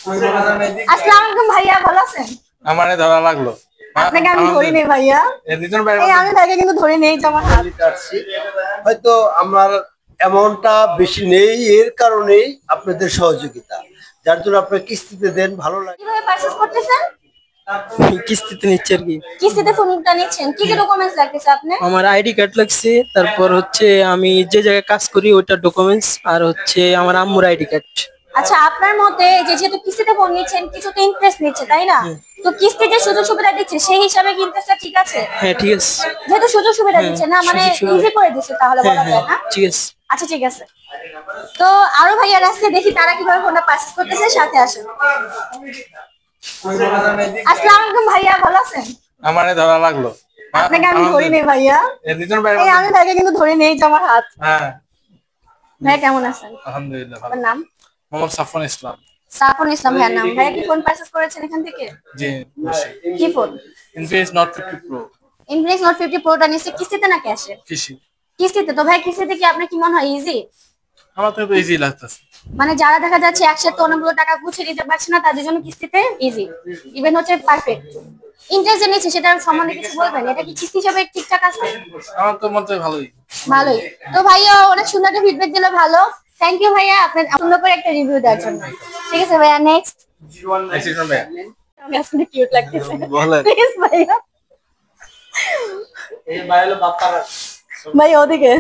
আসসালামু আলাইকুম ভাইয়া, ভালো আছেন? আমারে ধরা লাগলো। আপনাকে আমি ধরি নেই ভাইয়া, আমি ভাইকে কিন্তু ধরি নেই যে আমার হাত কাটছি। হয়তো আমার অ্যামাউন্টটা বেশি নেই, এর কারণেই আপনাদের সহযোগিতা, যার জন্য আপনারা কিস্তিতে দেন, ভালো লাগে। কিভাবে পারচেজ করতেছেন? কিস্তিতে নিচ্ছে আর কি। কিস্তিতে ফোনটা নিচ্ছেন, কি কি ডকুমেন্টস লাগতেছে আপনি? আমার আইডি কার্ড লাগছে, তারপর হচ্ছে আমি যে জায়গায় কাজ করি ওইটার ডকুমেন্টস, আর হচ্ছে আমার আম্মুর আইডি কার্ড। আচ্ছা, আপনার মতে যেহেতু কিস্তিতে ফোন নিচ্ছেন, কিছু তো ইন্টারেস্ট নিচ্ছে তাই না? তো কিস্তি যে সুযোগ সুবিধা দিচ্ছে সেই হিসাবে কি ইন্টারেস্টটা ঠিক আছে? হ্যাঁ ঠিক আছে। যেহেতু সুযোগ সুবিধা দিচ্ছে না, মানে ইজি করে দিচ্ছে, তাহলে বলা যায় না? ঠিক আছে। আচ্ছা ঠিক আছে। তো আরো ভাইয়ার আসছে, দেখি তারা কিভাবে ফোনটা পারচেজ করতেছে, সাথে আসেন। আসসালামু আলাইকুম ভাইয়া, ভালো আছেন? আমারে ধরা লাগলো। আপনাকে আমি ধরি নেই ভাইয়া, আমি ভাইকে কিন্তু ধরি নেই যে আমার হাত। হ্যাঁ ভাই কেমন আছেন? আলহামদুলিল্লাহ ভালো। আপনার নাম? মোহাম্মদ সাফওয়ান ইসলাম। সাফওয়ান ইসলাম ভাইয়ের নাম। ভাইয়া কি ফোন পারচেজ করেছেন এখান থেকে? জি কি phone? Infinix not 50 pro. Infinix note 50 প্রোটা নিচ্ছে কিস্তিতে না ক্যাশে? কিস্তিতে। তো ভাই কিস্তিতে কি আপনার কি মনে হয় ইজি? আমার তো ইজি লাগতেছে। মানে যারা দেখা যাচ্ছে একসাথে অনেকগুলো টাকা গুছিয়ে দিতে পারছে না, তাদের জন্য কিস্তিতে ইজি, ইভেন হচ্ছে পারফেক্ট। ইন্টারেস্ট নিচ্ছে সেটার সম্বন্ধে কিছু বলবেন? এটা কি কিস্তি হিসাবে ঠিকঠাক আছে? আমার তো মতে ভালোই। ভালোই। তো ভাইয়া অনেক সুন্দর একটা ফিডব্যাক দিলে, ভালো। থ্যাংক ইউ ভাইয়া আপনার সুন্দর করে একটা রিভিউ দেওয়ার জন্য। ঠিক আছে ভাইয়া, নেক্সট। আমি আসলে কিউট লাগতেছে, প্লিজ ভাইয়া। এই ভাই হলো বাপ্পারা। ভাই ওদিকে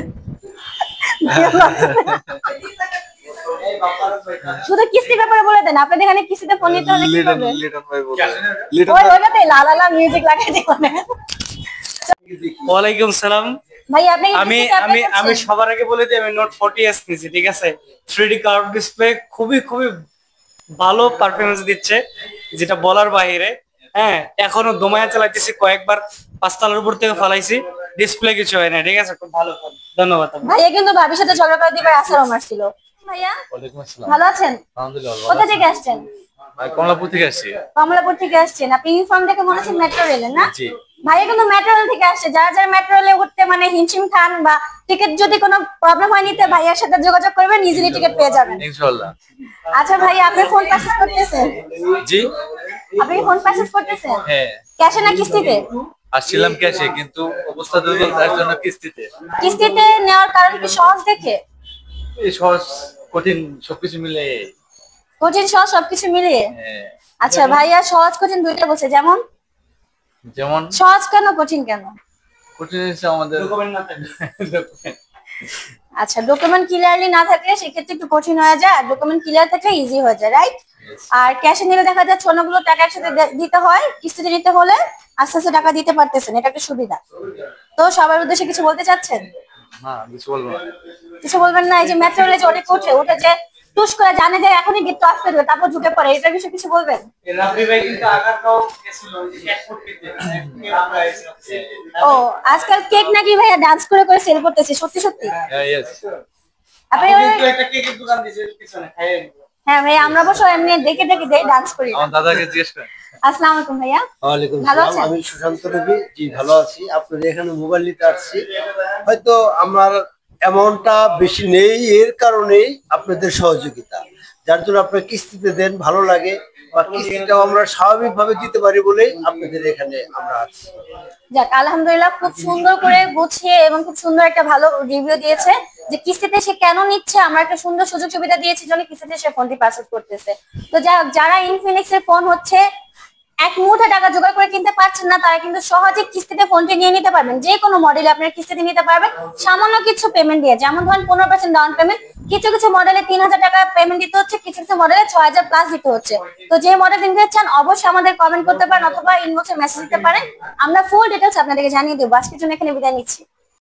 শুধু কিস্তির ব্যাপারে বলে দেন, আপনাদের এখানে কিস্তিতে ফোন নিতে হলে কি করবে? ওই ওইটাতে লালা লা মিউজিক লাগাই দিবেন। ওয়ালাইকুম সালাম। ভাই আপনি আমি আমি আমি সবার আগে বলে দিই, আমি নোট 40s নিয়েছি, ঠিক আছে। 3D কার্ভ ডিসপ্লে, খুবই খুবই ভালো পারফরম্যান্স দিচ্ছে, যেটা বলার বাইরে। হ্যাঁ, এখনো দমায়া চালাইতেছি, কয়েকবার 5 তলার উপর থেকে ফালাইছি, ডিসপ্লে কিছু হয় না, ঠিক আছে। খুব ভালো ফোন, ধন্যবাদ। ভাইয়া কিন্তু ভাবির সাথে ঝগড়া করে দিবার আসার মারছিল। ভাইয়া ওয়ালাইকুম আসসালাম। ভালো আছেন? আলহামদুলিল্লাহ। কোথা থেকে আসছেন? ভাই কমলাপুর থেকে আসছি। কমলাপুর থেকে আসছেন। আপনি ইউনিফর্ম দেখে মনে হচ্ছে মেট্রো রেলের, না? জি। ভাইয়া কিন্তু মেট্রো রেল থেকে আসছে। যারা যারা মেট্রো রেলে উঠতে মানে হিমশিম খান বা টিকিট যদি কোনো প্রবলেম হয় নিতে, ভাইয়ার সাথে যোগাযোগ করবেন, ইজিলি টিকিট পেয়ে যাবেন ইনশাআল্লাহ। আচ্ছা ভাইয়া, আপনি ফোন পারচেজ করতেছেন? জি। আপনি ফোন পারচেজ করতেছেন হ্যাঁ। ক্যাশে না কিস্তিতে? আসছিলাম ক্যাশে, কিন্তু অবস্থা দুর্বল, তার জন্য কিস্তিতে। কিস্তিতে নেওয়ার কারণ কি সহজ দেখে? এই সহজ কঠিন সবকিছু মিলে। কঠিন সহজ সবকিছু মিলিয়ে? হ্যাঁ। আচ্ছা ভাইয়া, সহজ কঠিন দুইটা বলছে, যেমন যেমন সহজ কেন কঠিন কেন? কঠিন হচ্ছে আমাদের ডকুমেন্ট না থাকলে। আচ্ছা, ডকুমেন্ট ক্লিয়ারলি না থাকলে সেক্ষেত্রে একটু কঠিন হয়ে যায়, আর ডকুমেন্ট ক্লিয়ার থাকলে ইজি হয়ে যায়, রাইট? আর ক্যাশে নিলে দেখা যাচ্ছে অনেকগুলো টাকা একসাথে দিতে হয়, কিস্তিতে নিতে হলে আস্তে আস্তে টাকা দিতে পারতেছেন, এটা একটা সুবিধা। তো সবার উদ্দেশ্যে কিছু বলতে চাচ্ছেন? না, কিছু বলবো না। কিছু বলবেন না? এই যে মেট্রো রেলে যে অনেক উঠে যে টুস করে জানে যে এখনই গেট অফ করে দেবে, তারপর ঢুকে পড়ে, এটা বিষয়ে কিছু বলবেন? রাব্বি ভাই কিন্তু আগারগাঁও গেছিল এয়ারপোর্ট থেকে। ও আজকাল কেক নাকি ভাইয়া ডান্স করে করে সেল করতেছে, সত্যি সত্যি? হ্যাঁ, ইয়েস। আপনি কিন্তু একটা কেকের দোকান দিয়েছে পিছনে, খাইয়ে নিব। হ্যাঁ ভাই, আমরা অবশ্য এমনি দেখে দেখে ডান্স করি। আমার দাদাকে জিজ্ঞেস করেন। আসসালামু আলাইকুম ভাইয়া। ওয়ালাইকুম ভালো আসসালাম। আছেন? আমি সুশান্ত রবি। জি ভালো আছি। আপনাদের এখানে মোবাইল নিতে আসছি। হয়তো আমার অ্যামাউন্টটা বেশি নেই, এর কারণেই আপনাদের সহযোগিতা, যার জন্য আপনারা কিস্তিতে দেন, ভালো লাগে। বা কিস্তিটাও আমরা স্বাভাবিকভাবে দিতে পারি বলেই আপনাদের এখানে আমরা আসছি। যাক আলহামদুলিল্লাহ, খুব সুন্দর করে গুছিয়ে এবং খুব সুন্দর একটা ভালো রিভিউ দিয়েছে যে কিস্তিতে সে কেন নিচ্ছে, আমরা একটা সুন্দর সুযোগ সুবিধা দিয়েছি জন্য কিস্তিতে সে ফোনটি পারচেজ করতেছে। তো যারা ইনফিনিক্স এর ফোন হচ্ছে এক মুঠে টাকা জোগাড় করে কিনতে পারছেন না, তারা কিন্তু সহজে কিস্তিতে ফোনটি নিয়ে নিতে পারবেন। যে কোনো মডেলে আপনারা কিস্তিতে নিতে পারবেন, সামান্য কিছু পেমেন্ট দিয়ে। যেমন ধরেন 15% ডাউন পেমেন্ট, কিছু কিছু মডেলে 3000 টাকা পেমেন্ট দিতে হচ্ছে, কিছু কিছু মডেলে 6000 প্লাস দিতে হচ্ছে। তো যে মডেল নিতে চান অবশ্যই আমাদের কমেন্ট করতে পারেন অথবা ইনবক্সে মেসেজ দিতে পারেন, আমরা ফুল ডিটেলস আপনাদেরকে জানিয়ে দেবো। আজকের জন্য এখানে বিদায় নিচ্ছি।